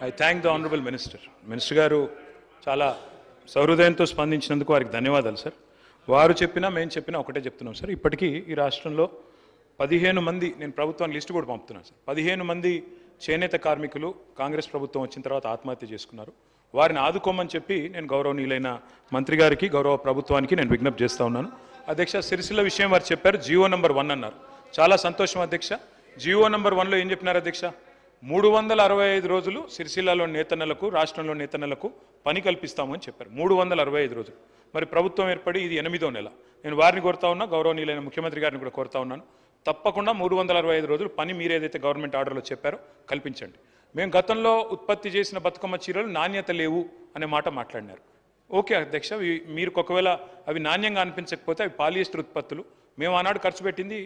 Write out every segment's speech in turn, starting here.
I thank the Honorable Minister. Minister గారు చాలా సౌహృదయంతో స్పందించినందుకు వారికి ధన్యవాదాలు సార్. వారు చెప్పినా మేము చెప్పినా ఒకటే చెప్తున్నాం సార్. ఇప్పటికీ ఈ రాష్ట్రంలో 15 మంది, నేను ప్రభుత్వానికి లిస్టు కూడా పంపుతున్నాను సార్, 15 మంది చేనేత కార్మికులు కాంగ్రెస్ ప్రభుత్వం వచ్చిన తర్వాత ఆత్మహత్య చేసుకున్నారు. వారిని ఆదుకోమని చెప్పి నేను గౌరవనీయులైన మంత్రి గారికి, గౌరవ ప్రభుత్వానికి నేను విజ్ఞప్తి చేస్తూ ఉన్నాను. అధ్యక్ష, సిరిసిల్ల విషయం వారు చెప్పారు, జియో నంబర్ 1 అన్నారు. చాలా సంతోషం అధ్యక్ష. జియో నంబర్ 1లో ఏం చెప్పినారు అధ్యక్ష? 365 రోజులు సిరిసిల్లలో నేతన్నలకు, రాష్ట్రంలో నేతన్నలకు పని కల్పిస్తామని చెప్పారు. 365 రోజులు. మరి ప్రభుత్వం ఏర్పడి ఇది 8వ నెల. నేను వారిని కోరుతా ఉన్నా, గౌరవనీయులైన ముఖ్యమంత్రి గారిని కూడా కోరుతా ఉన్నాను, తప్పకుండా 365 రోజులు పని మీరు ఏదైతే గవర్నమెంట్ ఆర్డర్లో చెప్పారో కల్పించండి. మేము గతంలో ఉత్పత్తి చేసిన బతుకమ్మ చీరలు నాణ్యత లేవు అనే మాట మాట్లాడినారు. ఓకే అధ్యక్ష, మీరు ఒకవేళ అవి నాణ్యంగా అనిపించకపోతే అవి పాలియస్టర్ ఉత్పత్తులు. మేము ఆనాడు ఖర్చు పెట్టింది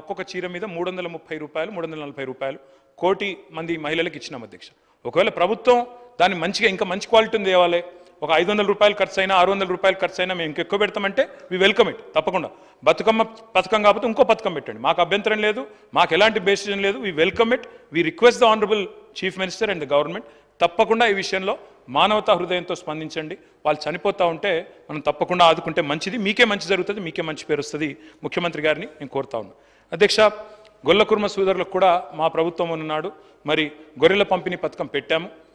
ఒక్కొక్క చీర మీద 330 రూపాయలు, 340 రూపాయలు 1 కోటి మంది మహిళలకు ఇచ్చినాం అధ్యక్ష. ఒకవేళ ప్రభుత్వం దాన్ని మంచిగా ఇంకా మంచి క్వాలిటీని తేవాలి, ఒక 500 రూపాయలు ఖర్చు అయినా 600 రూపాయలు ఖర్చు అయినా మేము ఇంకెక్కువ పెడతామంటే వి వెల్కమ్ ఇట్. తప్పకుండా బతుకమ్మ పథకం కాకపోతే ఇంకో పథకం పెట్టండి, మాకు అభ్యంతరం లేదు, మాకు ఎలాంటి బేసిజన్ లేదు. We welcome it. We request the honourable chief minister and the government, తప్పకుండా ఈ విషయంలో మానవతా హృదయంతో స్పందించండి. వాళ్ళు చనిపోతూ ఉంటే మనం తప్పకుండా ఆదుకుంటే మంచిది, మీకే మంచి జరుగుతుంది, మీకే మంచి పేరు వస్తుంది. ముఖ్యమంత్రి గారిని నేను కోరుతా ఉన్నాను. అధ్యక్ష, గొల్లకుర్మ సోదరులకు కూడా మా ప్రభుత్వం ఉన్నాడు, మరి గొర్రెల పంపిణీ పథకం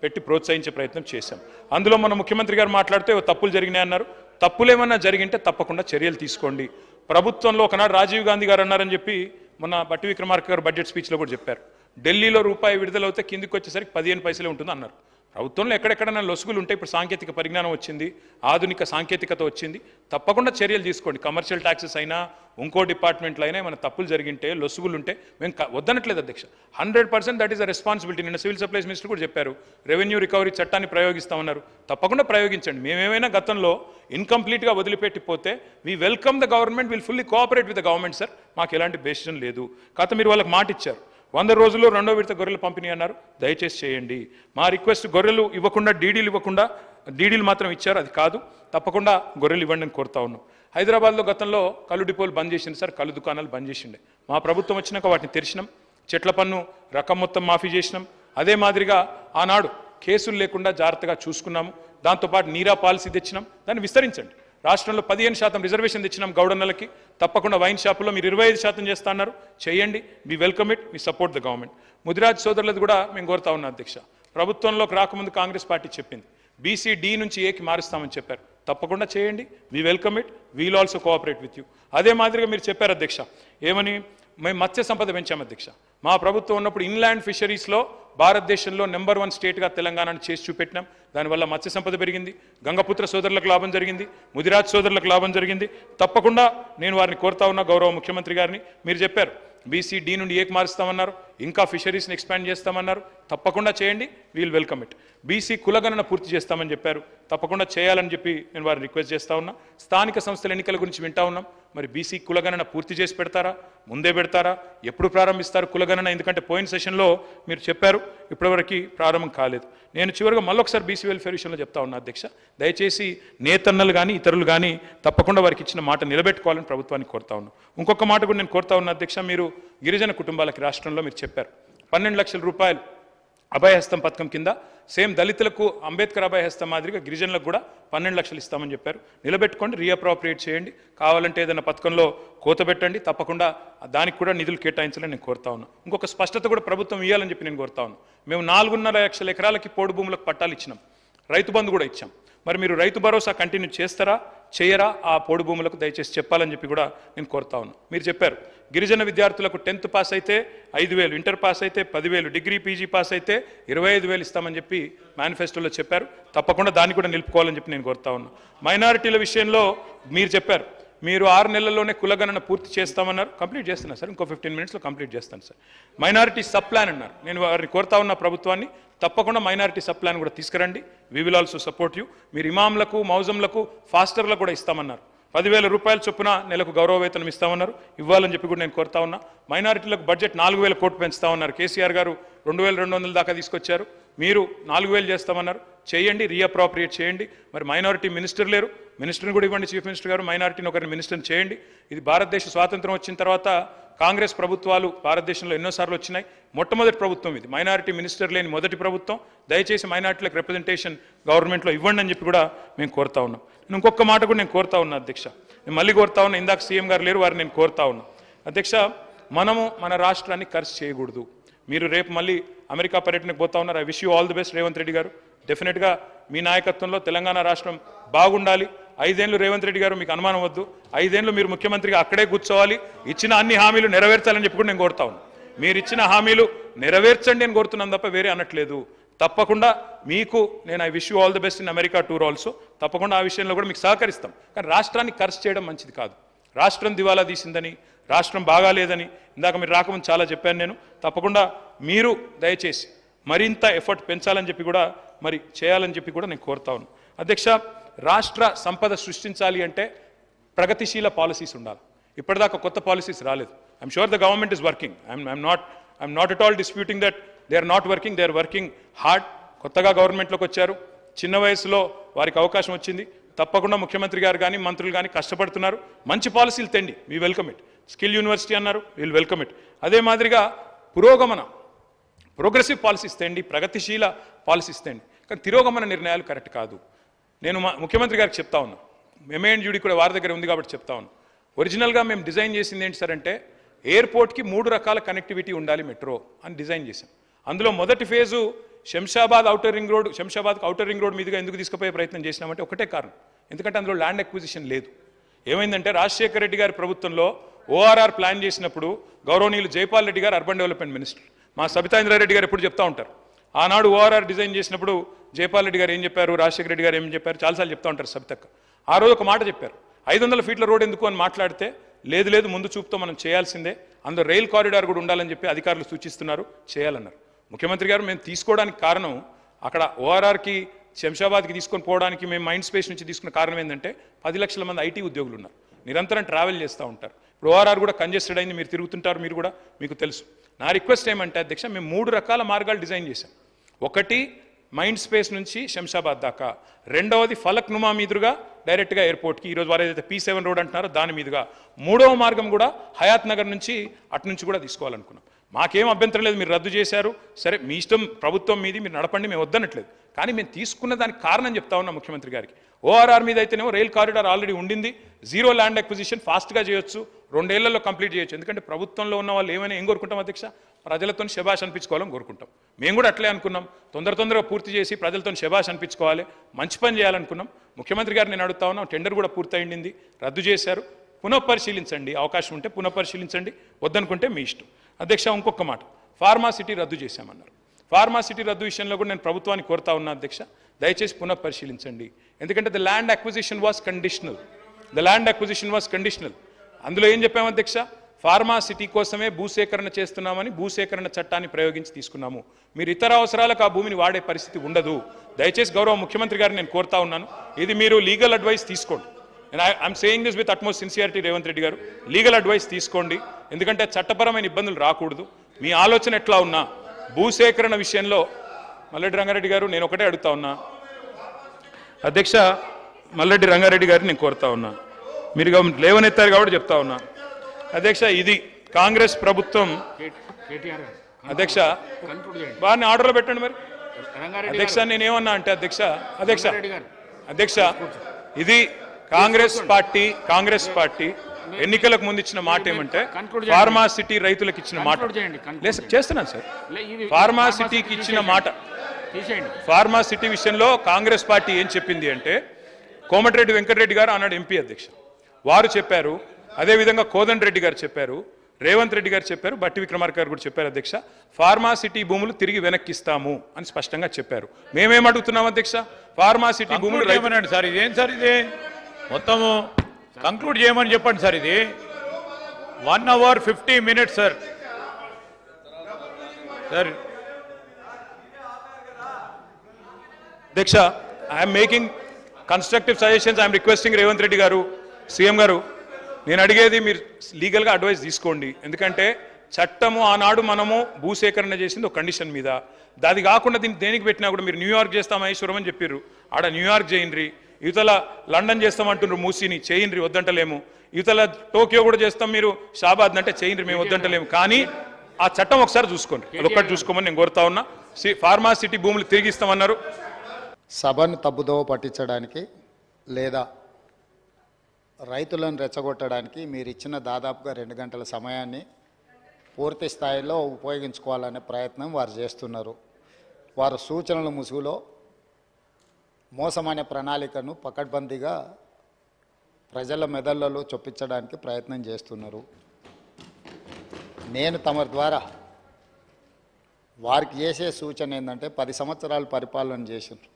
పెట్టి ప్రోత్సహించే ప్రయత్నం చేశాం. అందులో మన ముఖ్యమంత్రి గారు మాట్లాడితే తప్పులు జరిగినాయన్నారు. తప్పులేమన్నా జరిగింటే తప్పకుండా చర్యలు తీసుకోండి. ప్రభుత్వంలో ఒకనాడు రాజీవ్ గాంధీ గారు అన్నారని చెప్పి మొన్న బట్టి విక్రమార్క గారు బడ్జెట్ స్పీచ్లో కూడా చెప్పారు, ఢిల్లీలో రూపాయి విడుదలవుతే కిందికి వచ్చేసరికి 15 పైసలే ఉంటుంది అన్నారు. ప్రభుత్వంలో ఎక్కడెక్కడైనా లొసుగులు ఉంటాయి. ఇప్పుడు సాంకేతిక పరిజ్ఞానం వచ్చింది, ఆధునిక సాంకేతికత వచ్చింది, తప్పకుండా చర్యలు తీసుకోండి. కమర్షియల్ ట్యాక్సెస్ అయినా ఇంకో డిపార్ట్మెంట్లో అయినా ఏమైనా తప్పులు జరిగింటే, లొసుగులు ఉంటే మేము వద్దనట్లేదు అధ్యక్ష. 100% దట్ ఈస్ ద రెస్పాన్సిబిలిటీ. నిన్న సివిల్ సప్లైస్ మినిస్టర్ కూడా చెప్పారు, రెవెన్యూ రికవరీ చట్టాన్ని ప్రయోగిస్తామన్నారు. తప్పకుండా ప్రయోగించండి. మేమేమైనా గతంలో ఇన్కంప్లీట్గా వదిలిపెట్టిపోతే we welcome the government, will fully cooperate with the government sir. మాకు ఎలాంటి బేసిజన్ లేదు. కాకపోతే మీరు వాళ్ళకి మాట ఇచ్చారు, 100 రోజుల్లో 2వ విడత గొర్రెల పంపిణీ అన్నారు. దయచేసి చేయండి. మా రిక్వెస్ట్, గొర్రెలు ఇవ్వకుండా డీడీలు మాత్రం ఇచ్చారు, అది కాదు. తప్పకుండా గొర్రెలు ఇవ్వండి అని కోరుతా ఉన్నాం. హైదరాబాద్లో గతంలో కళ్ళు డిపోలు బంద్ చేసింది సార్, కళ్ళు దుకాణాలు బంద్ చేసిండే. మా ప్రభుత్వం వచ్చినాక వాటిని తెరిచినాం, చెట్ల పన్ను రకం మొత్తం మాఫీ చేసినాం. అదే మాదిరిగా ఆనాడు కేసులు లేకుండా జాగ్రత్తగా చూసుకున్నాము. దాంతోపాటు నీరా పాలసీ తెచ్చినాం, దాన్ని విస్తరించండి. రాష్ట్రంలో 15% రిజర్వేషన్ తెచ్చినాం గౌడన్నలకి. తప్పకుండా వైన్ షాపులో మీరు 25% చేస్తా అన్నారు, చేయండి. We welcome it, we support the government. Mudiraj సోదరులది కూడా మేము కోరుతా ఉన్నాం అధ్యక్ష. ప్రభుత్వంలోకి రాకముందు కాంగ్రెస్ పార్టీ చెప్పింది, బీసీ డి నుంచి ఏకి మారుస్తామని చెప్పారు. తప్పకుండా చేయండి. We welcome it, we'll also cooperate with you. అదే మాదిరిగా మీరు చెప్పారు అధ్యక్ష, ఏమని? మేము మత్స్య సంపద పెంచాం అధ్యక్ష. మా ప్రభుత్వం ఉన్నప్పుడు ఇన్లాండ్ ఫిషరీస్లో భారతదేశంలో నెంబర్ 1 స్టేట్గా తెలంగాణను చేసి చూపెట్టినాం. దానివల్ల మత్స్య సంపద పెరిగింది, గంగపుత్ర సోదరులకు లాభం జరిగింది, ముదిరాజ్ సోదరులకు లాభం జరిగింది. తప్పకుండా నేను వారిని కోరుతా ఉన్నా, గౌరవ ముఖ్యమంత్రి గారిని. మీరు చెప్పారు బీసీ డి నుండి ఏకి మారుస్తామన్నారు, ఇంకా ఫిషరీస్ని ఎక్స్పాండ్ చేస్తామన్నారు. తప్పకుండా చేయండి, వీల్ వెల్కమ్ ఇట్. బీసీ కులగణన పూర్తి చేస్తామని చెప్పారు, తప్పకుండా చేయాలని చెప్పి నేను వారిని రిక్వెస్ట్ చేస్తా ఉన్నా. స్థానిక సంస్థల ఎన్నికల గురించి వింటా ఉన్నాం, మరి బీసీ కులగణన పూర్తి చేసి పెడతారా, ముందే పెడతారా, ఎప్పుడు ప్రారంభిస్తారు కులగణన? ఎందుకంటే పోయిన సెషన్లో మీరు చెప్పారు, ఇప్పటివరకు ప్రారంభం కాలేదు. నేను చివరిగా మళ్ళొకసారి బీసీ వెల్ఫేర్ విషయంలో చెప్తా ఉన్నా అధ్యక్ష, దయచేసి నేతన్నలు కానీ ఇతరులు కానీ తప్పకుండా వారికి ఇచ్చిన మాట నిలబెట్టుకోవాలని ప్రభుత్వాన్ని కోరుతా ఉన్నాం. ఇంకొక మాట కూడా నేను కోరుతా ఉన్నా అధ్యక్ష, మీరు గిరిజన కుటుంబాలకి రాష్ట్రంలో మీరు చెప్పారు 12 లక్షల రూపాయలు అభయహస్తం పథకం కింద, సేమ్ దళితులకు అంబేద్కర్ అభయహస్తం మాదిరిగా గిరిజనులకు కూడా 12 లక్షలు ఇస్తామని చెప్పారు. నిలబెట్టుకోండి, రీఅప్రోప్రియేట్ చేయండి. కావాలంటే ఏదైనా పథకంలో కోత పెట్టండి, తప్పకుండా దానికి కూడా నిధులు కేటాయించాలని నేను కోరుతా ఉన్నాను. ఇంకొక స్పష్టత కూడా ప్రభుత్వం ఇవ్వాలని చెప్పి నేను కోరుతా ఉన్నాను. మేము 4.5 లక్షల ఎకరాలకి పోడు భూములకు పట్టాలు ఇచ్చినాం, రైతు బంధు కూడా ఇచ్చాం. మరి మీరు రైతు భరోసా కంటిన్యూ చేస్తారా, చేయరా? ఆ పోడు భూములకు దయచేసి చెప్పాలని చెప్పి కూడా నేను కోరుతా ఉన్నాను. మీరు చెప్పారు గిరిజన విద్యార్థులకు 10th పాస్ అయితే 5,000, ఇంటర్ పాస్ అయితే 10,000, డిగ్రీ పీజీ పాస్ అయితే 25,000 ఇస్తామని చెప్పి మేనిఫెస్టోలో చెప్పారు. తప్పకుండా దాన్ని కూడా నిలుపుకోవాలని చెప్పి నేను కోరుతా ఉన్నాను. మైనారిటీల విషయంలో మీరు చెప్పారు, మీరు 6 నెలల్లోనే కులగణన పూర్తి చేస్తామన్నారు. కంప్లీట్ చేస్తున్నారు సార్, ఇంకో 15 మినిట్స్లో కంప్లీట్ చేస్తాను సార్. మైనారిటీ సబ్ ప్లాన్ అన్నారు, నేను వారిని కోరుతా ఉన్న ప్రభుత్వాన్ని, తప్పకుండా మైనారిటీ సబ్ ప్లాన్ కూడా తీసుకురండి. We will also support you. మీరు ఇమాంలకు, మౌజంలకు, ఫాస్టర్లకు కూడా ఇస్తామన్నారు. 10,000 రూపాయల చొప్పున నెలకు గౌరవ వేతనం ఇస్తామన్నారు, ఇవ్వాలని చెప్పి కూడా నేను కోరుతా ఉన్నా. మైనారిటీలకు బడ్జెట్ 4,000 కోట్లు పెంచుతా ఉన్నారు. కేసీఆర్ గారు 2,200 దాకా తీసుకొచ్చారు. మీరు 4000 చేస్తామన్నారు, చేయండి, రీఅప్రాప్రియేట్ చేయండి. మరి మైనారిటీ మినిస్టర్ లేరు, మినిస్టర్ని కూడా ఇవ్వండి. చీఫ్ మినిస్టర్ గారు మైనారిటీని ఒకరిని మినిస్టర్ని చేయండి. ఇది భారతదేశ స్వాతంత్రం వచ్చిన తర్వాత కాంగ్రెస్ ప్రభుత్వాలు భారతదేశంలో ఎన్నోసార్లు వచ్చినాయి. మొట్టమొదటి ప్రభుత్వం ఇది, మైనారిటీ మినిస్టర్ లేని మొదటి ప్రభుత్వం. దయచేసి మైనారిటీలకు రిప్రజెంటేషన్ గవర్నమెంట్లో ఇవ్వండి అని చెప్పి కూడా మేము కోరుతా ఉన్నాం. ఇంకొక మాట కూడా నేను కోరుతా ఉన్నా అధ్యక్ష, నేను మళ్ళీ కోరుతా ఉన్నా, ఇందాక సీఎం గారు లేరు, వారిని నేను కోరుతా ఉన్నా. అధ్యక్ష, మనము మన రాష్ట్రాన్ని ఖర్చు చేయకూడదు. మీరు రేపు మళ్ళీ అమెరికా పర్యటనకు పోతా ఉన్నారు. I wish you all the best Revanth Reddy గారు. డెఫినెట్గా మీ నాయకత్వంలో తెలంగాణ రాష్ట్రం బాగుండాలి. 5 ఏళ్ళు రేవంత్ రెడ్డి గారు, మీకు అనుమానం వద్దు, 5 ఏళ్ళు మీరు ముఖ్యమంత్రిగా అక్కడే కూర్చోవాలి. ఇచ్చిన అన్ని హామీలు నెరవేర్చాలని చెప్పి కూడా నేను కోరుతా ఉన్నాను. మీరు ఇచ్చిన హామీలు నెరవేర్చండి అని కోరుతున్నాను తప్ప వేరే అనట్లేదు. తప్పకుండా మీకు నేను I wish you all the best in America tour also. తప్పకుండా ఆ విషయంలో కూడా మీకు సహకరిస్తాం. కానీ రాష్ట్రాన్ని ఖర్చు చేయడం మంచిది కాదు. రాష్ట్రం దివాలా తీసిందని, రాష్ట్రం బాగాలేదని ఇందాక మీరు రాకముందు చాలా చెప్పాను నేను. తప్పకుండా మీరు దయచేసి మరింత ఎఫర్ట్ పెంచాలని చెప్పి కూడా మరి చేయాలని చెప్పి కూడా నేను కోరుతా ఉన్నాను. అధ్యక్ష, రాష్ట్ర సంపద సృష్టించాలి అంటే ప్రగతిశీల పాలసీస్ ఉండాలి. ఇప్పటిదాకా కొత్త పాలసీస్ రాలేదు. I'm sure the government is working. I'm not at all disputing that they are not working, they are working hard. కొత్తగా గవర్నమెంట్లోకి వచ్చారు, చిన్న వయసులో వారికి అవకాశం వచ్చింది. తప్పకుండా ముఖ్యమంత్రి గారు కానీ మంత్రులు కానీ కష్టపడుతున్నారు. మంచి పాలసీలు తెండి, we welcome it. Skill university అన్నారు, విల్ వెల్కమ్ ఇట్. అదే మాదిరిగా ప్రోగ్రెసివ్ పాలసీస్ తెండి, ప్రగతిశీల పాలసీస్ తెండి. కానీ తిరోగమన నిర్ణయాలు కరెక్ట్ కాదు. నేను ముఖ్యమంత్రి గారికి చెప్తా ఉన్నా, ఎంఏఎన్యూడి కూడా వారి దగ్గర ఉంది కాబట్టి చెప్తా ఉన్నా. ఒరిజినల్గా మేము డిజైన్ చేసింది ఏంటి సార్ అంటే, ఎయిర్పోర్ట్కి 3 రకాల కనెక్టివిటీ ఉండాలి మెట్రో అని డిజైన్ చేశాం. అందులో మొదటి phase Shamshabad outer ring road, శంషాబాద్కి ఔటర్ రింగ్ రోడ్ మీదుగా ఎందుకు తీసుకుపోయే ప్రయత్నం చేసినామంటే ఒకటే కారణం, ఎందుకంటే అందులో ల్యాండ్ అక్విజిషన్ లేదు. ఏమైందంటే రాజశేఖర రెడ్డి గారి ప్రభుత్వంలో ఓఆర్ఆర్ ప్లాన్ చేసినప్పుడు గౌరవనీయులు జైపాల్ రెడ్డి గారు అర్బన్ డెవలప్మెంట్ మినిస్టర్, మా సబితా ఇంద్రారెడ్డి గారు ఎప్పుడు చెప్తా ఉంటారు, ఆనాడు ఓఆర్ఆర్ డిజైన్ చేసినప్పుడు జైపాల్ రెడ్డి గారు ఏం చెప్పారు, రాజశేఖర రెడ్డి గారు ఏం చెప్పారు, చాలాసార్లు చెప్తా ఉంటారు సబితక్క. ఆ రోజు ఒక మాట చెప్పారు, 500 ఫీట్ల రోడ్ ఎందుకు అని మాట్లాడితే, లేదు ముందు చూపుతో మనం చేయాల్సిందే, అందులో రైల్ కారిడార్ కూడా ఉండాలని చెప్పి అధికారులు సూచిస్తున్నారు, చేయాలన్నారు. ముఖ్యమంత్రి గారు మేము తీసుకోవడానికి కారణం, అక్కడ ఓఆర్ఆర్కి శంషాబాద్కి తీసుకొని పోవడానికి మేము మైండ్ స్పేస్ నుంచి తీసుకున్న కారణం ఏంటంటే 10 లక్షల మంది ఐటీ ఉద్యోగులు ఉన్నారు, నిరంతరం ట్రావెల్ చేస్తూ ఉంటారు. ఇప్పుడు ఓఆర్ఆర్ కూడా కంజెస్టెడ్ అయింది, మీరు తిరుగుతుంటారు, మీరు కూడా మీకు తెలుసు. నా రిక్వెస్ట్ ఏమంటే అధ్యక్ష, మేము 3 రకాల మార్గాలు డిజైన్ చేశాం. ఒకటి మైండ్ స్పేస్ నుంచి శంషాబాద్ దాకా, రెండవది ఫలక్ నుమా మీదుగా డైరెక్ట్గా ఎయిర్పోర్ట్కి, ఈరోజు వారు ఏదైతే P7 రోడ్ అంటున్నారో దాని మీదుగా, మూడవ మార్గం కూడా హయాత్ నగర్ నుంచి అటు నుంచి కూడా తీసుకోవాలనుకున్నాం. మాకేం అభ్యంతరం లేదు, మీరు రద్దు చేశారు, సరే మీ ఇష్టం, ప్రభుత్వం మీది, మీరు నడపండి, మేము వద్దనట్లేదు. కానీ మేము తీసుకున్న దానికి కారణం చెప్తా ఉన్నాం ముఖ్యమంత్రి గారికి. ఓఆర్ఆర్ మీద అయితేనేమో రైల్ కారిడార్ ఆల్రెడీ ఉండింది, జీరో ల్యాండ్ అక్విజిషన్ ఫాస్ట్గా చేయొచ్చు, 2 ఏళ్లలో కంప్లీట్ చేయొచ్చు. ఎందుకంటే ప్రభుత్వంలో ఉన్న వాళ్ళు ఏం కోరుకుంటాం అధ్యక్ష, ప్రజలతో శబాష్ అనిపించుకోవాలని కోరుకుంటాం. మేము కూడా అట్లే అనుకున్నాం, తొందరగా పూర్తి చేసి ప్రజలతో శబాష్ అనిపించుకోవాలి, మంచి పని చేయాలనుకున్నాం. ముఖ్యమంత్రి గారు నేను అడుగుతా ఉన్నాం, టెండర్ కూడా పూర్తయింది, రద్దు చేశారు, పునఃపరిశీలించండి, అవకాశం ఉంటే పునఃపరిశీలించండి, వద్దనుకుంటే మీ ఇష్టం. అధ్యక్ష, ఇంకొక మాట, ఫార్మాసిటీ రద్దు చేశామన్నారు. ఫార్మాసిటీ రద్దు విషయంలో కూడా నేను ప్రభుత్వాన్ని కోరుతా ఉన్నా అధ్యక్ష, దయచేసి పునఃపరిశీలించండి. ఎందుకంటే the land acquisition was conditional. అందులో ఏం చెప్పాము అధ్యక్ష, ఫార్మాసిటీ కోసమే భూసేకరణ చేస్తున్నామని భూసేకరణ చట్టాన్ని ప్రయోగించి తీసుకున్నాము. మీరు ఇతర అవసరాలకు ఆ భూమిని వాడే పరిస్థితి ఉండదు. దయచేసి గౌరవ ముఖ్యమంత్రి గారిని నేను కోరుతా ఉన్నాను, ఇది మీరు లీగల్ అడ్వైస్ తీసుకోండి. I'm saying this with utmost sincerity Revanth Reddy గారు, లీగల్ అడ్వైస్ తీసుకోండి. ఎందుకంటే చట్టపరమైన ఇబ్బందులు రాకూడదు. మీ ఆలోచన ఎట్లా ఉన్నా భూసేకరణ విషయంలో, మల్లెడ్డి రంగారెడ్డి గారు, నేను ఒకటే అడుగుతా ఉన్నా అధ్యక్ష, మల్లెడ్డి రంగారెడ్డి గారిని నేను కోరుతా ఉన్నా, మీరు లేవనెత్తారు కాబట్టి చెప్తా ఉన్నా అధ్యక్ష, ఇది కాంగ్రెస్ ప్రభుత్వం. అధ్యక్ష, వారిని ఆర్డర్లో పెట్టండి మరి. అధ్యక్ష, నేనేమన్నా అంటే అధ్యక్ష ఇది కాంగ్రెస్ పార్టీ ఎన్నికలకు ముందు ఇచ్చిన మాట ఏమంటే, ఫార్మాసిటీ రైతులకు ఇచ్చిన మాట చేస్తున్నాను సార్. ఫార్మాసిటీకి ఇచ్చిన మాట, ఫార్మాసిటీ విషయంలో కాంగ్రెస్ పార్టీ ఏం చెప్పింది అంటే, కోమటిరెడ్డి వెంకటరెడ్డి గారు ఆనాడు ఎంపీ అధ్యక్ష, వారు చెప్పారు, అదేవిధంగా కోదండ రెడ్డి గారు చెప్పారు, రేవంత్ రెడ్డి గారు చెప్పారు, బట్టి విక్రమార్క గారు కూడా చెప్పారు అధ్యక్ష, ఫార్మాసిటీ భూములు తిరిగి వెనక్కిస్తాము అని స్పష్టంగా చెప్పారు. మేమేం అడుగుతున్నాం అధ్యక్ష, ఫార్మాసిటీ భూములు రైతునండి సార్, ఇదేం సార్, ఇది మొత్తము కంక్లూడ్ చేయమని చెప్పండి సార్. ఇది 1 hour 50 minutes సార్. అధ్యక్ష, I'm making constructive suggestions, I'm requesting Revanth Reddy గారు, సీఎం గారు, నేను అడిగేది మీరు లీగల్గా అడ్వైస్ తీసుకోండి. ఎందుకంటే చట్టము ఆనాడు మనము భూసేకరణ చేసింది ఒక కండిషన్ మీద, అది కాకుండా దీన్ని దేనికి పెట్టినా కూడా మీరు న్యూయార్క్ చేస్తాం మహేశ్వరం అని చెప్పారు, ఆడ న్యూయార్క్ చేయండి, యువతల లండన్ చేస్తామంటున్నారు, మూసీని చేయండి వద్దంటలేము, యువతల టోక్యో కూడా చేస్తాం మీరు షాబాద్ అంటే చేయండి మేము వద్దంటలేము, కానీ ఆ చట్టం ఒకసారి చూసుకోండి, అదొక్కటి చూసుకోమని నేను కోరుతా ఉన్నా. ఫార్మా సిటీ భూములు తిరిగిస్తామన్నారు. సభను తప్పుదోవ పట్టించడానికి లేదా రైతులను రెచ్చగొట్టడానికి మీరు ఇచ్చిన దాదాపుగా 2 గంటల సమయాన్ని పూర్తి స్థాయిలో ఉపయోగించుకోవాలనే ప్రయత్నం వారు చేస్తున్నారు. వారు సూచనల ముసుగులో మోసమనే ప్రణాళికను పకడ్బందీగా ప్రజల మెదళ్లలో చొప్పించడానికి ప్రయత్నం చేస్తున్నారు. నేను తమ ద్వారా వారికి చేసే సూచన ఏంటంటే 10 సంవత్సరాలు పరిపాలన చేసిండ్రు,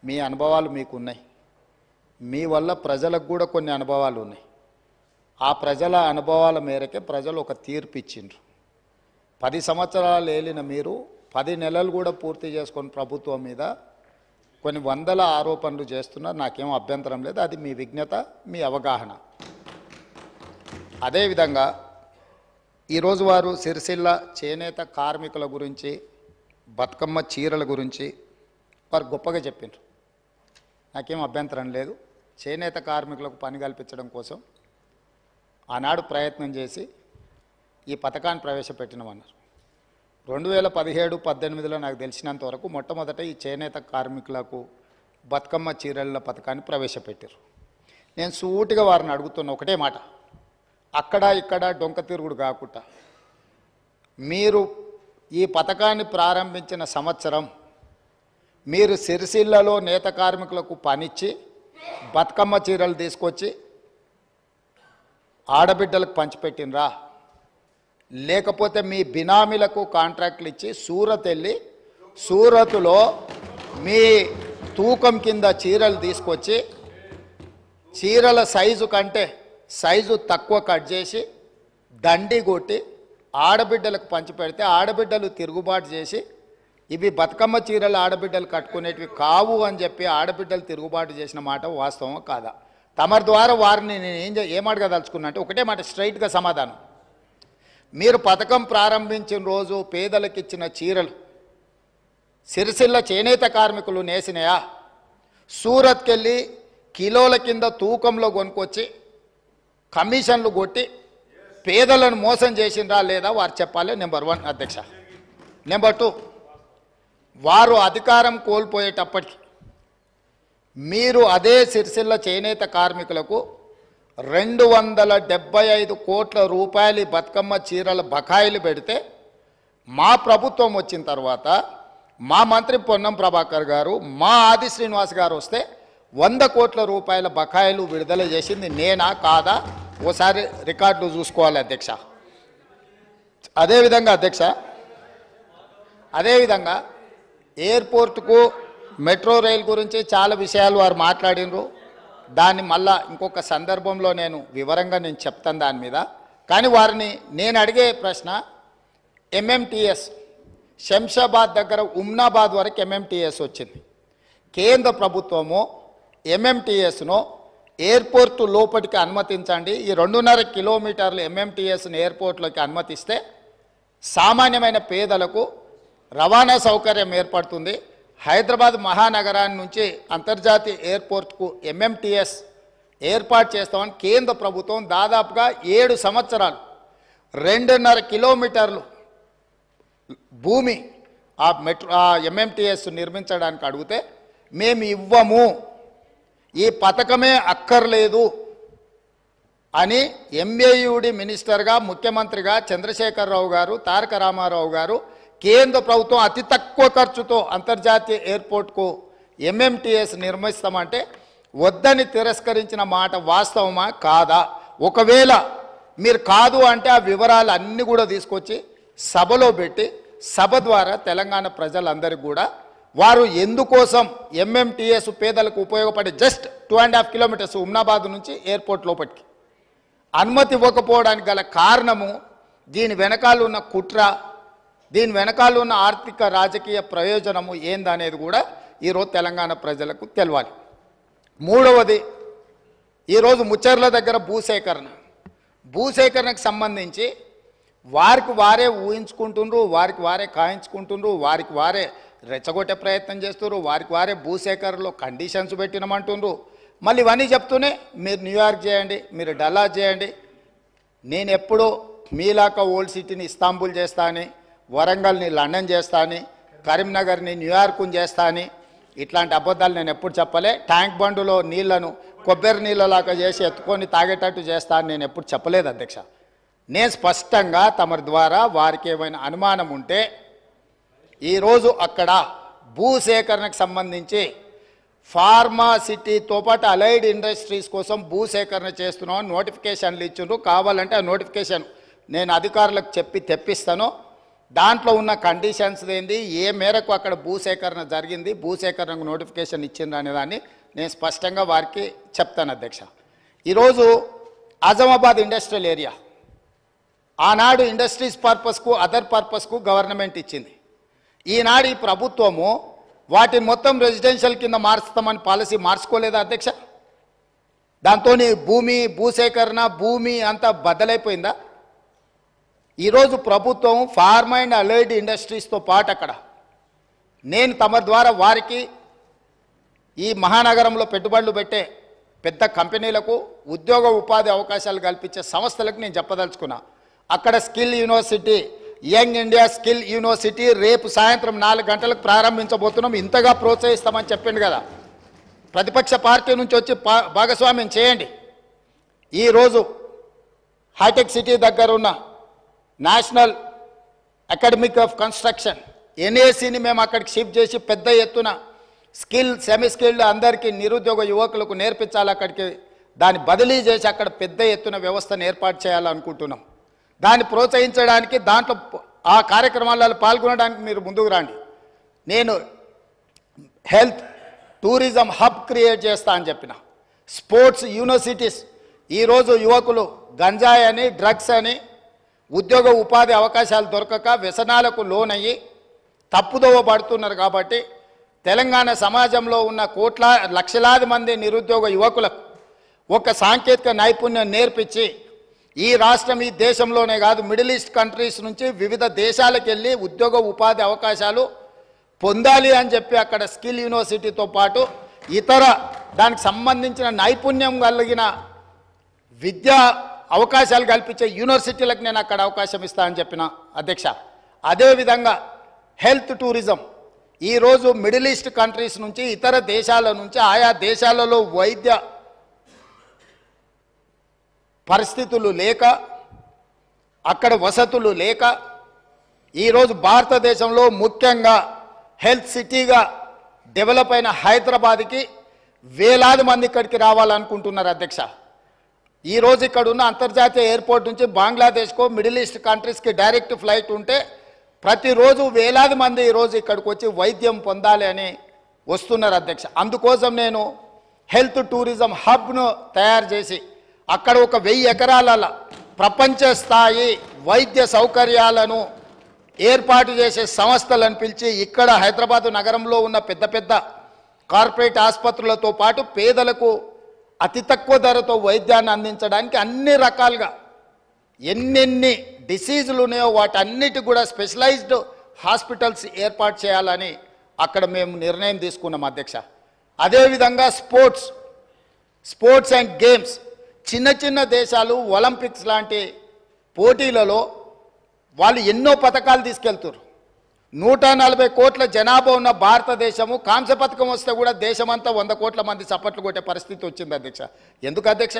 మీ అనుభవాలు మీకున్నాయి, మీ వల్ల ప్రజలకు కూడా కొన్ని అనుభవాలు ఉన్నాయి. ఆ ప్రజల అనుభవాల మేరకే ప్రజలు ఒక తీర్పు ఇచ్చిండ్రు. 10 సంవత్సరాలు ఏలిన మీరు 10 నెలలు కూడా పూర్తి చేసుకొని ప్రభుత్వం మీద కొన్ని వందల ఆరోపణలు చేస్తున్నారు. నాకేం అభ్యంతరం లేదు, అది మీ విజ్ఞత, మీ అవగాహన. అదేవిధంగా ఈరోజు వారు సిరిసిల్ల చేనేత కార్మికుల గురించి, బతుకమ్మ చీరల గురించి వారు గొప్పగా చెప్పిండ్రు. నాకేం అభ్యంతరం లేదు. చేనేత కార్మికులకు పని కల్పించడం కోసం ఆనాడు ప్రయత్నం చేసి ఈ పథకాన్ని ప్రవేశపెట్టినామన్నారు. 2017-18లో నాకు తెలిసినంత వరకు మొట్టమొదట ఈ చేనేత కార్మికులకు బతుకమ్మ చీరల పథకాన్ని ప్రవేశపెట్టారు. నేను సూటిగా వారిని అడుగుతున్న ఒకటే మాట, అక్కడ ఇక్కడ డొంక తిరుగుడు కాకుండా మీరు ఈ పథకాన్ని ప్రారంభించిన సంవత్సరం మీరు సిరిసిల్లలో నేత కార్మికులకు పనిచ్చి బతుకమ్మ చీరలు తీసుకొచ్చి ఆడబిడ్డలకు పంచిపెట్టినరా, లేకపోతే మీ బినామీలకు కాంట్రాక్ట్లు ఇచ్చి సూరత్ వెళ్ళి సూరత్లో మీ తూకం కింద చీరలు తీసుకొచ్చి చీరల సైజు కంటే సైజు తక్కువ కట్ చేసి దండి కొట్టి ఆడబిడ్డలకు పంచిపెడితే ఆడబిడ్డలు తిరుగుబాటు చేసి ఇవి బతుకమ్మ చీరలు ఆడబిడ్డలు కట్టుకునేటివి కావు అని చెప్పి ఆడబిడ్డలు తిరుగుబాటు చేసిన మాట వాస్తవం కాదా? తమరి ద్వారా వారిని నేను ఏమడగదలుచుకున్నా అంటే ఒకటే మాట, స్ట్రైట్గా సమాధానం. మీరు పథకం ప్రారంభించిన రోజు పేదలకు ఇచ్చిన చీరలు సిరిసిల్ల చేనేత కార్మికులు నేసినాయా? సూరత్కి వెళ్ళి కిలోల కింద తూకంలో కొనుక్కొచ్చి కమిషన్లు కొట్టి పేదలను మోసం చేసిండ్రా లేదా వారు చెప్పాలి. నెంబర్ 1 అధ్యక్ష. నెంబర్ 2, వారు అధికారం కోల్పోయేటప్పటికి మీరు అదే సిరిసిల్ల చేనేత కార్మికులకు 275 కోట్ల రూపాయలు బతుకమ్మ చీరల బకాయిలు పెడితే మా ప్రభుత్వం వచ్చిన తర్వాత మా మంత్రి పొన్నం ప్రభాకర్ గారు, మా ఆది శ్రీనివాస్ గారు వస్తే 100 కోట్ల రూపాయల బకాయిలు విడుదల చేసింది నేనా కాదా? ఓసారి రికార్డులు చూసుకోవాలి అధ్యక్ష. అదేవిధంగా ఎయిర్పోర్టుకు మెట్రో రైల్ గురించి చాలా విషయాలు వారు మాట్లాడినరు. దాన్ని మళ్ళా ఇంకొక సందర్భంలో నేను వివరంగా చెప్తాను దాని మీద. కానీ వారిని నేను అడిగే ప్రశ్న, ఎంఎంటీఎస్ శంషాబాద్ దగ్గర ఉమ్నాబాద్ వరకు ఎంఎంటీఎస్ వచ్చింది. కేంద్ర ప్రభుత్వము ఎంఎంటీఎస్ను ఎయిర్పోర్టు లోపలికి అనుమతించండి, ఈ 2.5 కిలోమీటర్లు ఎంఎంటీఎస్ను ఎయిర్పోర్ట్లోకి అనుమతిస్తే సామాన్యమైన పేదలకు రవాణా సౌకర్యం ఏర్పడుతుంది. హైదరాబాద్ మహానగరాన్ని నుంచి అంతర్జాతీయ ఎయిర్పోర్ట్కు ఎంఎంటీఎస్ ఏర్పాటు చేస్తామని కేంద్ర ప్రభుత్వం దాదాపుగా 7 సంవత్సరాలు 2.5 కిలోమీటర్లు భూమి ఆ ఎంఎంటీఎస్ నిర్మించడానికి అడిగితే మేము ఇవ్వము, ఈ పథకమే అక్కర్లేదు అని ఎంఏయుడి మినిస్టర్గా, ముఖ్యమంత్రిగా చంద్రశేఖరరావు గారు, తారక రామారావు గారు కేంద్ర ప్రభుత్వం అతి తక్కువ ఖర్చుతో అంతర్జాతీయ ఎయిర్పోర్ట్కు ఎంఎంటీఎస్ నిర్మిస్తామంటే వద్దని తిరస్కరించిన మాట వాస్తవమా కాదా? ఒకవేళ మీరు కాదు అంటే ఆ వివరాలు అన్నీ కూడా తీసుకొచ్చి సభలో పెట్టి సభ ద్వారా తెలంగాణ ప్రజలందరికీ కూడా వారు ఎందుకోసం ఎంఎంటీఎస్ పేదలకు ఉపయోగపడే జస్ట్ 2.5 కిలోమీటర్స్ ఉమ్నాబాద్ నుంచి ఎయిర్పోర్ట్ లోపలికి అనుమతి ఇవ్వకపోవడానికి గల కారణము, దీని వెనకాల ఉన్న కుట్ర, దీని వెనకాల ఉన్న ఆర్థిక రాజకీయ ప్రయోజనము ఏందనేది కూడా ఈరోజు తెలంగాణ ప్రజలకు తెలవాలి. మూడవది, ఈరోజు ముచ్చర్ల దగ్గర భూసేకరణకు సంబంధించి వారికి వారే ఊహించుకుంటుండ్రు, వారికి వారే కాయించుకుంటుండ్రు, వారికి వారే రెచ్చగొట్టే ప్రయత్నం చేస్తున్నారు, వారికి వారే భూసేకరణలో కండిషన్స్ పెట్టినమంటుండ్రు. మళ్ళీ ఇవన్నీ చెప్తూనే మీరు న్యూయార్క్ చేయండి, మీరు డల్లాస్ చేయండి, నేను ఎప్పుడూ మీలాక ఓల్డ్ సిటీని ఇస్తాంబుల్ చేస్తా అని, వరంగల్ని లండన్ చేస్తా అని, కరీంనగర్ని న్యూయార్క్ని చేస్తా అని ఇట్లాంటి అబద్ధాలు నేను ఎప్పుడు చెప్పలే. ట్యాంక్ బండులో నీళ్లను కొబ్బరి నీళ్ళలాగా చేసి ఎత్తుకొని తాగేటట్టు చేస్తా అని నేను ఎప్పుడు చెప్పలేదు అధ్యక్ష. నేను స్పష్టంగా తమరి ద్వారా వారికి ఏమైనా అనుమానం ఉంటే ఈరోజు అక్కడ భూసేకరణకు సంబంధించి ఫార్మాసిటీతో పాటు అలైడ్ ఇండస్ట్రీస్ కోసం భూసేకరణ చేస్తున్నామని నోటిఫికేషన్లు ఇచ్చిండ్రు. కావాలంటే ఆ నోటిఫికేషన్ నేను అధికారులకు చెప్పి తెప్పిస్తాను. దాంట్లో ఉన్న కండిషన్స్ ఏంది, ఏ మేరకు అక్కడ భూసేకరణ జరిగింది, భూసేకరణకు నోటిఫికేషన్ ఇచ్చిండ్రు అనేదాన్ని నేను స్పష్టంగా వారికి చెప్తాను అధ్యక్ష. ఈరోజు ఆజమాబాద్ ఇండస్ట్రియల్ ఏరియా ఆనాడు ఇండస్ట్రీస్ పర్పస్కు అదర్ పర్పస్కు గవర్నమెంట్ ఇచ్చింది. ఈనాడు ఈ ప్రభుత్వము వాటిని మొత్తం రెసిడెన్షియల్ కింద మార్చుతామని పాలసీ మార్చుకోలేదా అధ్యక్ష? దాంతో భూసేకరణ భూమి అంతా బద్దలైపోయిందా? ఈరోజు ప్రభుత్వం ఫార్మా అండ్ అలైడ్ ఇండస్ట్రీస్తో పాటు అక్కడ నేను తమ ద్వారా వారికి ఈ మహానగరంలో పెట్టుబడులు పెట్టే పెద్ద కంపెనీలకు ఉద్యోగ ఉపాధి అవకాశాలు కల్పించే సంస్థలకు నేను చెప్పదలుచుకున్నా. అక్కడ skill university, young India skill university రేపు సాయంత్రం 4 గంటలకు ప్రారంభించబోతున్నాం. ఇంతగా ప్రోత్సహిస్తామని చెప్పిండు కదా. ప్రతిపక్ష పార్టీ నుంచి వచ్చి భాగస్వామ్యం చేయండి. ఈరోజు హైటెక్ సిటీ దగ్గర ఉన్న నేషనల్ అకాడమిక్ ఆఫ్ కన్స్ట్రక్షన్ ఎన్ఏసిని మేము అక్కడికి షిఫ్ట్ చేసి పెద్ద ఎత్తున స్కిల్ సెమీ స్కిల్డ్ అందరికీ నిరుద్యోగ యువకులకు నేర్పించాలి. అక్కడికి దాన్ని బదిలీ చేసి అక్కడ పెద్ద ఎత్తున వ్యవస్థను ఏర్పాటు చేయాలనుకుంటున్నాం. దాన్ని ప్రోత్సహించడానికి దాంట్లో ఆ కార్యక్రమాలలో పాల్గొనడానికి మీరు ముందుకు రండి. నేను హెల్త్ టూరిజం హబ్ క్రియేట్ చేస్తా అని చెప్పిన. స్పోర్ట్స్ యూనివర్సిటీస్ ఈరోజు యువకులు గంజాయి అని డ్రగ్స్ అని ఉద్యోగ ఉపాధి అవకాశాలు దొరకక వ్యసనాలకు లోనయ్యి తప్పుదోవ పడుతున్నారు. కాబట్టి తెలంగాణ సమాజంలో ఉన్న లక్షలాది మంది నిరుద్యోగ యువకులకు ఒక సాంకేతిక నైపుణ్యం నేర్పించి ఈ రాష్ట్రం ఈ దేశంలోనే కాదు మిడిల్ ఈస్ట్ కంట్రీస్ నుంచి వివిధ దేశాలకు వెళ్ళి ఉద్యోగ ఉపాధి అవకాశాలు పొందాలి అని చెప్పి అక్కడ స్కిల్ యూనివర్సిటీతో పాటు ఇతర దానికి సంబంధించిన నైపుణ్యం కలిగిన విద్యా అవకాశాలు కల్పించే యూనివర్సిటీలకు నేను అక్కడ అవకాశం ఇస్తా అని చెప్పిన అధ్యక్ష. అదేవిధంగా హెల్త్ టూరిజం ఈరోజు మిడిల్ ఈస్ట్ కంట్రీస్ నుంచి ఇతర దేశాల నుంచి ఆయా దేశాలలో వైద్య పరిస్థితులు లేక అక్కడ వసతులు లేక ఈరోజు భారతదేశంలో ముఖ్యంగా హెల్త్ సిటీగా డెవలప్ అయిన హైదరాబాద్కి వేలాది మంది ఇక్కడికి రావాలనుకుంటున్నారు అధ్యక్ష. ఈరోజు ఇక్కడ ఉన్న అంతర్జాతీయ ఎయిర్పోర్ట్ నుంచి బంగ్లాదేశ్కో మిడిల్ ఈస్ట్ కంట్రీస్కి డైరెక్ట్ ఫ్లైట్ ఉంటే ప్రతిరోజు వేలాది మంది ఈరోజు ఇక్కడికి వచ్చి వైద్యం పొందాలి అని వస్తున్నారు అధ్యక్ష. అందుకోసం నేను హెల్త్ టూరిజం హబ్ను తయారు చేసి అక్కడ ఒక 1000 ఎకరాల ప్రపంచ స్థాయి వైద్య సౌకర్యాలను ఏర్పాటు చేసే సంస్థలను పిలిచి ఇక్కడ హైదరాబాదు నగరంలో ఉన్న పెద్ద పెద్ద కార్పొరేట్ ఆసుపత్రులతో పాటు పేదలకు అతి తక్కువ ధరతో వైద్యాన్ని అందించడానికి అన్ని రకాలుగా ఎన్నెన్ని డిసీజులు ఉన్నాయో వాటన్నిటి కూడా స్పెషలైజ్డ్ హాస్పిటల్స్ ఏర్పాటు చేయాలని అక్కడ మేము నిర్ణయం తీసుకున్నాం అధ్యక్ష. అదేవిధంగా స్పోర్ట్స్ అండ్ గేమ్స్ చిన్న చిన్న దేశాలు ఒలింపిక్స్ లాంటి పోటీలలో వాళ్ళు ఎన్నో పథకాలు తీసుకెళ్తారు. 140 కోట్ల జనాభా ఉన్న భారతదేశము కాంస్య పథకం వస్తే కూడా దేశమంతా 100 కోట్ల మంది చప్పట్లు కొట్టే పరిస్థితి వచ్చింది అధ్యక్ష. ఎందుకు అధ్యక్ష?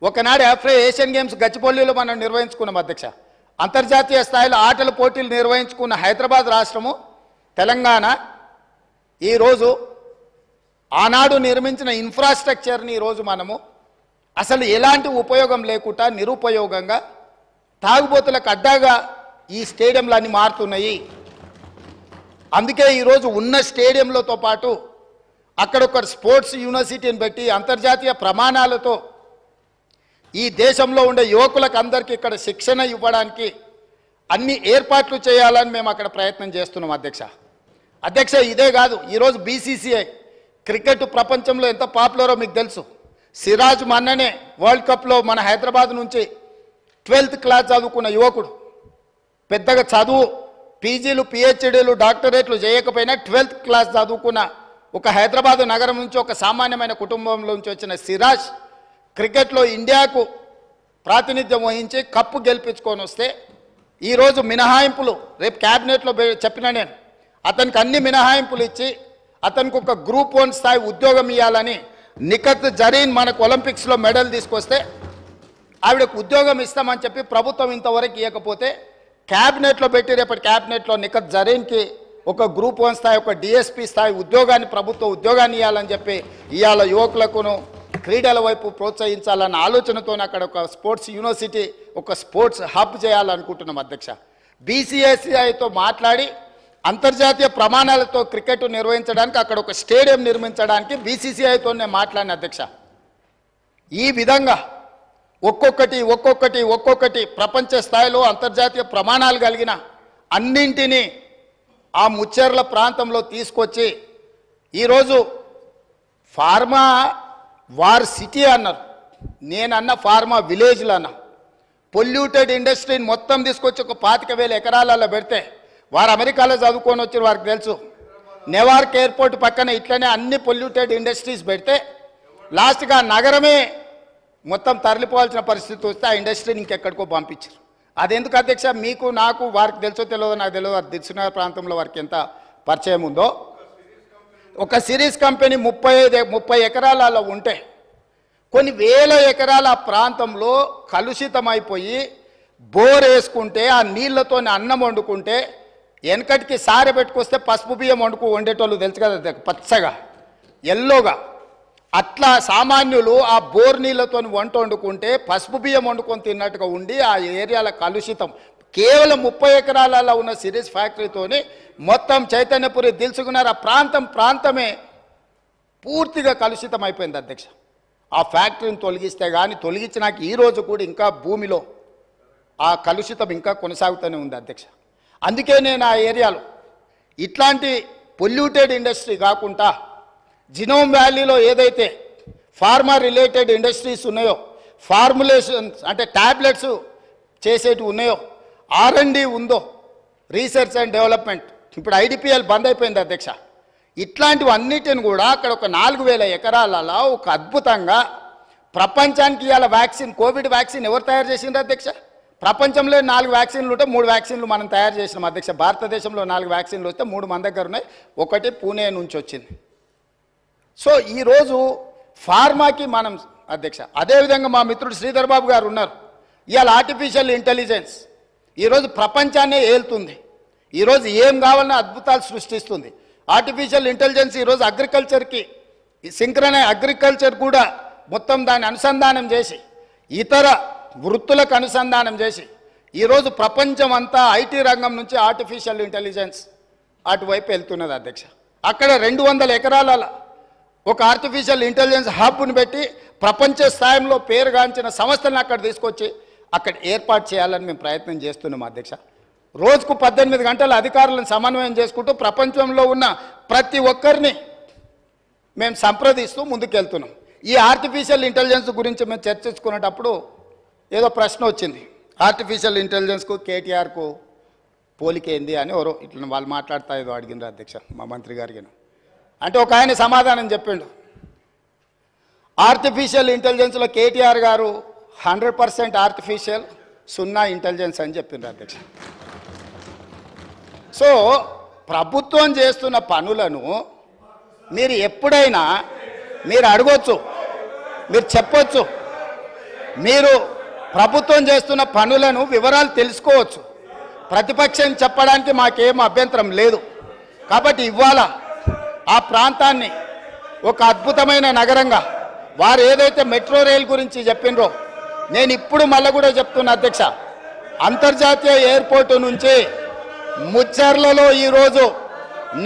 ఒకనాడు ఏషియన్ గేమ్స్ గచ్చిబౌలిలో మనం నిర్వహించుకున్నాం అధ్యక్ష. అంతర్జాతీయ స్థాయిలో ఆటల పోటీలు నిర్వహించుకున్న హైదరాబాద్ రాష్ట్రము తెలంగాణ ఈరోజు ఆనాడు నిర్మించిన ఇన్ఫ్రాస్ట్రక్చర్ని ఈరోజు మనము అసలు ఎలాంటి ఉపయోగం లేకుండా నిరుపయోగంగా తాగుబోతులకు అడ్డాగా ఈ స్టేడియంలన్నీ మారుతున్నాయి. అందుకే ఈరోజు ఉన్న స్టేడియంలతో పాటు అక్కడ ఒక స్పోర్ట్స్ యూనివర్సిటీని పెట్టి అంతర్జాతీయ ప్రమాణాలతో ఈ దేశంలో ఉండే యువకులకు అందరికీ ఇక్కడ శిక్షణ ఇవ్వడానికి అన్ని ఏర్పాట్లు చేయాలని మేము అక్కడ ప్రయత్నం చేస్తున్నాం అధ్యక్ష. ఇదే కాదు, ఈరోజు BCCI క్రికెట్ ప్రపంచంలో ఎంత పాపులరో మీకు తెలుసు. సిరాజ్ మొన్ననే వరల్డ్ కప్లో మన హైదరాబాద్ నుంచి 12th క్లాస్ చదువుకున్న యువకుడు పెద్దగా చదువు పీజీలు పిహెచ్డీలు డాక్టరేట్లు చేయకపోయినా 12th క్లాస్ చదువుకున్న ఒక హైదరాబాద్ నగరం నుంచి ఒక సామాన్యమైన కుటుంబంలో నుంచి వచ్చిన సిరాజ్ క్రికెట్లో ఇండియాకు ప్రాతినిధ్యం వహించి కప్పు గెలిపించుకొని వస్తే ఈరోజు మినహాయింపులు రేపు క్యాబినెట్లో చెప్పిన నేను అతనికి అన్ని మినహాయింపులు ఇచ్చి అతనికి ఒక గ్రూప్ 1 స్థాయి ఉద్యోగం ఇవ్వాలని నిఖత్ జరీన్ మనకు ఒలింపిక్స్లో మెడల్ తీసుకొస్తే ఆవిడకు ఉద్యోగం ఇస్తామని చెప్పి ప్రభుత్వం ఇంతవరకు ఇవ్వకపోతే క్యాబినెట్లో పెట్టి రేపటి క్యాబినెట్లో నిఖత్ జరీన్కి ఒక గ్రూప్ 1 స్థాయి ఒక డిఎస్పీ స్థాయి ఉద్యోగాన్ని ప్రభుత్వ ఉద్యోగాన్ని ఇవ్వాలని చెప్పి ఇవాళ యువకులకును క్రీడల వైపు ప్రోత్సహించాలన్న ఆలోచనతో అక్కడ ఒక స్పోర్ట్స్ యూనివర్సిటీ ఒక స్పోర్ట్స్ హబ్ చేయాలనుకుంటున్నాం అధ్యక్ష. బీసీఐతో మాట్లాడి అంతర్జాతీయ ప్రమాణాలతో క్రికెట్ నిర్వహించడానికి అక్కడ ఒక స్టేడియం నిర్మించడానికి బీసీసీఐతో నేను మాట్లాడిన అధ్యక్ష. ఈ విధంగా ఒక్కొక్కటి ప్రపంచ స్థాయిలో అంతర్జాతీయ ప్రమాణాలు కలిగిన అన్నింటినీ ఆ ముచ్చెర్ల ప్రాంతంలో తీసుకొచ్చి ఈరోజు ఫార్మా వార్ సిటీ అన్నారు, నేనన్న ఫార్మా విలేజ్లు అన్నా. పొల్యూటెడ్ ఇండస్ట్రీని మొత్తం తీసుకొచ్చి ఒక 25,000 ఎకరాలలో పెడితే వారు అమెరికాలో చదువుకొని వచ్చారు, వారికి తెలుసు. నెవార్క్ ఎయిర్పోర్ట్ పక్కన ఇట్లనే అన్ని పొల్యూటెడ్ ఇండస్ట్రీస్ పెడితే లాస్ట్గా నగరమే మొత్తం తరలిపోవాల్సిన పరిస్థితి వస్తే ఆ ఇండస్ట్రీని ఇంకెక్కడికో పంపించారు. అదెందుకు అధ్యక్ష? మీకు నాకు వారికి తెలుసో తెలియదో నాకు తెలియదు. వారి దిల్సునగర్ ప్రాంతంలో వారికి ఎంత పరిచయం ఉందో. ఒక సిరీస్ కంపెనీ 30 ఎకరాలలో ఉంటే కొన్ని వేల ఎకరాల ప్రాంతంలో కలుషితమైపోయి బోర్ వేసుకుంటే ఆ నీళ్లతో అన్నం వండుకుంటే వెనకటికి సారె పెట్టుకొస్తే పసుపు బియ్యం వండేటోళ్ళు తెలుసు కదా, పచ్చగా ఎల్లోగా. అట్లా సామాన్యులు ఆ బోర్ నీళ్లతో వంట వండుకుంటే పసుపు బియ్యం వండుకొని తిన్నట్టుగా ఉండి ఆ ఏరియాల కలుషితం కేవలం 30 ఎకరాలలో ఉన్న సిరీస్ ఫ్యాక్టరీతోని మొత్తం చైతన్యపురి దిల్సుకున్నారు ఆ ప్రాంతమే పూర్తిగా కలుషితం అయిపోయింది అధ్యక్ష. ఆ ఫ్యాక్టరీని తొలగిస్తే కానీ తొలగించినాక ఈరోజు కూడా ఇంకా భూమిలో ఆ కలుషితం ఇంకా కొనసాగుతూనే ఉంది అధ్యక్ష. అందుకే నేను ఆ ఏరియాలో ఇట్లాంటి పొల్యూటెడ్ ఇండస్ట్రీ కాకుండా జినోమ్ వ్యాలీలో ఏదైతే ఫార్మా రిలేటెడ్ ఇండస్ట్రీస్ ఉన్నాయో, ఫార్ములేషన్స్ అంటే ట్యాబ్లెట్స్ చేసేటివి ఉన్నాయో, R&D ఉందో, రీసెర్చ్ అండ్ డెవలప్మెంట్, ఇప్పుడు IDPL బంద్ అయిపోయింది అధ్యక్ష. ఇట్లాంటివన్నిటిని కూడా అక్కడ ఒక 4,000 ఎకరాలలో ఒక అద్భుతంగా ప్రపంచానికి ఇవాళ వ్యాక్సిన్, కోవిడ్ వ్యాక్సిన్ ఎవరు తయారు చేసిండ్రు అధ్యక్ష? ప్రపంచంలో 4 వ్యాక్సిన్లు ఉంటే 3 వ్యాక్సిన్లు మనం తయారు చేసినాం అధ్యక్ష. భారతదేశంలో 4 వ్యాక్సిన్లు వస్తే 3 మన దగ్గర ఉన్నాయి, ఒకటి పూణే నుంచి వచ్చింది. సో ఈరోజు ఫార్మాకి మనం అధ్యక్ష. అదేవిధంగా మా మిత్రుడు శ్రీధర్ బాబు గారు ఉన్నారు. ఇవాళ ఆర్టిఫిషియల్ ఇంటెలిజెన్స్ ఈరోజు ప్రపంచాన్నే ఏలుతుంది. ఈరోజు ఏం కావాలన్నా అద్భుతాలు సృష్టిస్తుంది. ఆర్టిఫిషియల్ ఇంటెలిజెన్స్ ఈరోజు అగ్రికల్చర్కి అగ్రికల్చర్ కూడా మొత్తం దాన్ని అనుసంధానం చేసి ఇతర వృత్తులకు అనుసంధానం చేసి ఈరోజు ప్రపంచం అంతా IT రంగం నుంచి ఆర్టిఫిషియల్ ఇంటెలిజెన్స్ అటువైపు వెళ్తున్నది అధ్యక్ష. అక్కడ 200 ఎకరాల ఒక ఆర్టిఫిషియల్ ఇంటెలిజెన్స్ హబ్ను పెట్టి ప్రపంచ స్థాయిలో పేరుగాంచిన సంస్థలను అక్కడ తీసుకొచ్చి అక్కడ ఏర్పాటు చేయాలని మేము ప్రయత్నం చేస్తున్నాం అధ్యక్ష. రోజుకు 18 గంటల అధికారులను సమన్వయం చేసుకుంటూ ప్రపంచంలో ఉన్న ప్రతి ఒక్కరిని మేము సంప్రదిస్తూ ముందుకెళ్తున్నాం. ఈ ఆర్టిఫిషియల్ ఇంటెలిజెన్స్ గురించి మేము చర్చించుకునేటప్పుడు ఏదో ప్రశ్న వచ్చింది, ఆర్టిఫిషియల్ ఇంటెలిజెన్స్కు KTRకు పోలికేంది అని ఎవరో ఇట్లా వాళ్ళు మాట్లాడుతా ఏదో అడిగినారు అధ్యక్ష మా మంత్రి గారికి. అంటే ఒక ఆయన సమాధానం చెప్పిండు, ఆర్టిఫిషియల్ ఇంటెలిజెన్స్లో KTR గారు 100% ఆర్టిఫిషియల్, 0 ఇంటెలిజెన్స్ అని చెప్పిండ్రు అధ్యక్ష. సో ప్రభుత్వం చేస్తున్న పనులను మీరు ఎప్పుడైనా మీరు అడగొచ్చు, మీరు చెప్పొచ్చు, మీరు ప్రభుత్వం చేస్తున్న పనులను వివరాలు తెలుసుకోవచ్చు. ప్రతిపక్షం చెప్పడానికి మాకేం అభ్యంతరం లేదు. కాబట్టి ఇవాళ ఆ ప్రాంతాన్ని ఒక అద్భుతమైన నగరంగా వారు ఏదైతే మెట్రో రైల్ గురించి చెప్పినరో నేను ఇప్పుడు మళ్ళీ కూడా చెప్తున్నా అధ్యక్ష, అంతర్జాతీయ ఎయిర్పోర్టు నుంచి ముచ్చెర్లలో ఈరోజు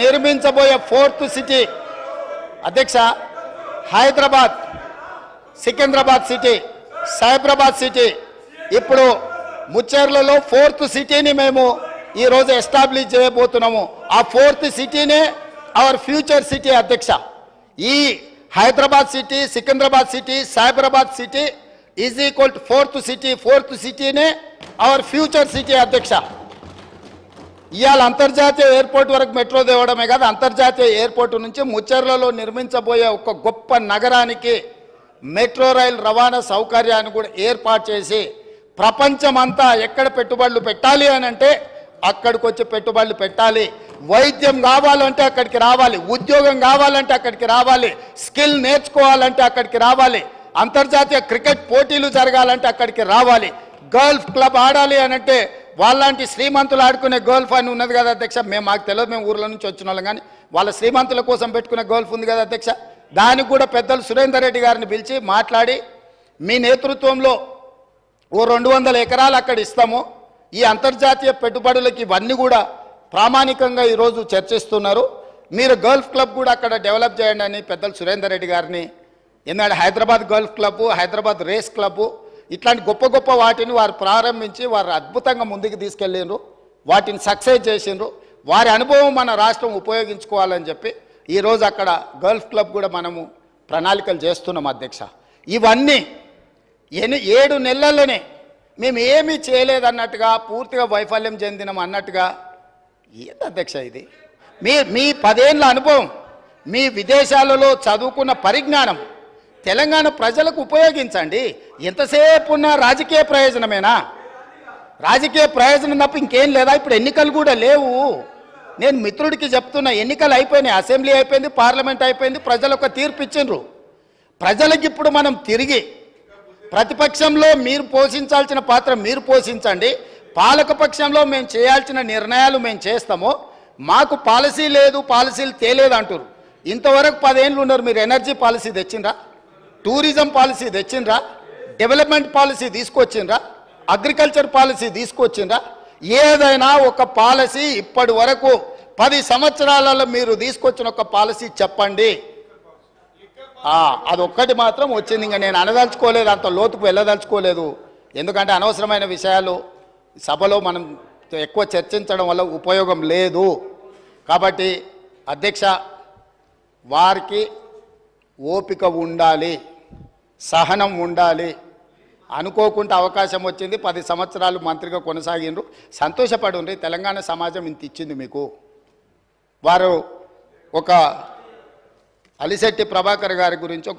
నిర్మించబోయే 4th సిటీ అధ్యక్ష, హైదరాబాద్, సికింద్రాబాద్ సిటీ, సైబరాబాద్ సిటీ, ఇప్పుడు ముచ్చెర్లలో 4th సిటీని మేము ఈరోజు ఎస్టాబ్లిష్ చేయబోతున్నాము. ఆ 4th సిటీనే అవర్ ఫ్యూచర్ సిటీ అధ్యక్ష. ఈ Hyderabad city, Secunderabad city, Cyberabad city is equal to 4th city. 4th సిటీనే అవర్ ఫ్యూచర్ సిటీ అధ్యక్ష. ఇవాళ అంతర్జాతీయ ఎయిర్పోర్ట్ వరకు మెట్రో తేవడమే కాదు, అంతర్జాతీయ ఎయిర్పోర్ట్ నుంచి ముచ్చర్లలో నిర్మించబోయే ఒక గొప్ప నగరానికి మెట్రో రైలు రవాణా సౌకర్యాన్ని కూడా ఏర్పాటు చేసి ప్రపంచమంతా ఎక్కడ పెట్టుబడులు పెట్టాలి అని అంటే అక్కడికి వచ్చి పెట్టుబడులు పెట్టాలి. వైద్యం కావాలంటే అక్కడికి రావాలి, ఉద్యోగం కావాలంటే అక్కడికి రావాలి, స్కిల్ నేర్చుకోవాలంటే అక్కడికి రావాలి, అంతర్జాతీయ క్రికెట్ పోటీలు జరగాలంటే అక్కడికి రావాలి, గల్ఫ్ క్లబ్ ఆడాలి అని అంటే వాళ్ళంటి శ్రీమంతులు ఆడుకునే గోల్ఫ్ అని ఉన్నది కదా అధ్యక్ష. మాకు తెలియదు, మేము ఊర్ల నుంచి వచ్చిన వాళ్ళం, కానీ వాళ్ళ శ్రీమంతుల కోసం పెట్టుకునే గోల్ఫ్ ఉంది కదా అధ్యక్ష. దానికి కూడా పెద్దలు సురేందర్ రెడ్డి గారిని పిలిచి మాట్లాడి మీ నేతృత్వంలో ఓ 200 ఎకరాలు అక్కడ ఇస్తాము, ఈ అంతర్జాతీయ పెట్టుబడులకి ఇవన్నీ కూడా ప్రామాణికంగా ఈరోజు చర్చిస్తున్నారు, మీరు గల్ఫ్ క్లబ్ కూడా అక్కడ డెవలప్ చేయండి అని పెద్దలు సురేందర్ రెడ్డి గారిని. ఎందుకంటే Hyderabad golf club, Hyderabad race club ఇట్లాంటి గొప్ప గొప్ప వాటిని వారు ప్రారంభించి వారు అద్భుతంగా ముందుకు తీసుకెళ్ళిండ్రు, వాటిని సక్సెస్ చేసిండ్రు. వారి అనుభవం మన రాష్ట్రం ఉపయోగించుకోవాలని చెప్పి ఈరోజు అక్కడ గల్ఫ్ క్లబ్ కూడా మనము ప్రణాళికలు చేస్తున్నాం అధ్యక్ష. ఇవన్నీ 7 నెలల్లోనే మేము ఏమీ చేయలేదన్నట్టుగా, పూర్తిగా వైఫల్యం చెందినాం అన్నట్టుగా ఏంది అధ్యక్ష ఇది? మీ 10 ఏళ్ళ అనుభవం, మీ విదేశాలలో చదువుకున్న పరిజ్ఞానం తెలంగాణ ప్రజలకు ఉపయోగించండి. ఎంతసేపు ఉన్న రాజకీయ ప్రయోజనమేనా? రాజకీయ ప్రయోజనం తప్ప ఇంకేం లేదా? ఇప్పుడు ఎన్నికలు కూడా లేవు. నేను మిత్రుడికి చెప్తున్నా, ఎన్నికలు అయిపోయినాయి, అసెంబ్లీ అయిపోయింది, పార్లమెంట్ అయిపోయింది, ప్రజలు ఒక తీర్పు ఇచ్చిండ్రు. ప్రజలకు ఇప్పుడు మనం తిరిగి ప్రతిపక్షంలో మీరు పోషించాల్సిన పాత్ర మీరు పోషించండి, పాలకపక్షంలో మేము చేయాల్సిన నిర్ణయాలు మేము చేస్తాము, మాకు పాలసీ లేదు, పాలసీలు తేలేదు అంటారు. ఇంతవరకు 10 ఏళ్ళు ఉన్నారు, మీరు ఎనర్జీ పాలసీ తెచ్చిండ్రా, టూరిజం పాలసీ తెచ్చిండ్రా, డెవలప్మెంట్ పాలసీ తీసుకొచ్చిండ్రా, అగ్రికల్చర్ పాలసీ తీసుకొచ్చిండ్రా? ఏదైనా ఒక పాలసీ ఇప్పటి వరకు 10 సంవత్సరాలలో మీరు తీసుకొచ్చిన ఒక పాలసీ చెప్పండి. అదొక్కటి మాత్రం వచ్చింది. ఇంకా నేను అనదలుచుకోలేదు, అంత లోతుకు వెళ్ళదలుచుకోలేదు, ఎందుకంటే అనవసరమైన విషయాలు సభలో మనం ఎక్కువ చర్చించడం వల్ల ఉపయోగం లేదు. కాబట్టి అధ్యక్ష, వారికి ఓపిక ఉండాలి, సహనం ఉండాలి. అనుకోకుండా అవకాశం వచ్చింది, 10 సంవత్సరాలు మంత్రిగా కొనసాగిండ్రు, సంతోషపడుండ్రి. తెలంగాణ సమాజం ఇంత ఇచ్చింది మీకు. వారు ఒక అలిశెట్టి ప్రభాకర్ గారి గురించి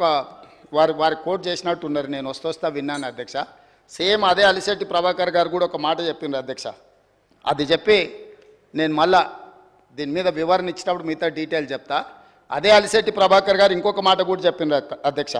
వారి కోట్ చేసినట్టు ఉన్నారు, నేను వస్తా విన్నాను అధ్యక్ష. సేమ్ అదే అలిశెట్టి ప్రభాకర్ గారు కూడా ఒక మాట చెప్పిండ్రు అధ్యక్ష. అది చెప్పి నేను మళ్ళా దీని మీద వివరణ ఇచ్చినప్పుడు మిగతా డీటెయిల్ చెప్తా. అదే అలిశెట్టి ప్రభాకర్ గారు ఇంకొక మాట కూడా చెప్పిండ్రు అధ్యక్ష.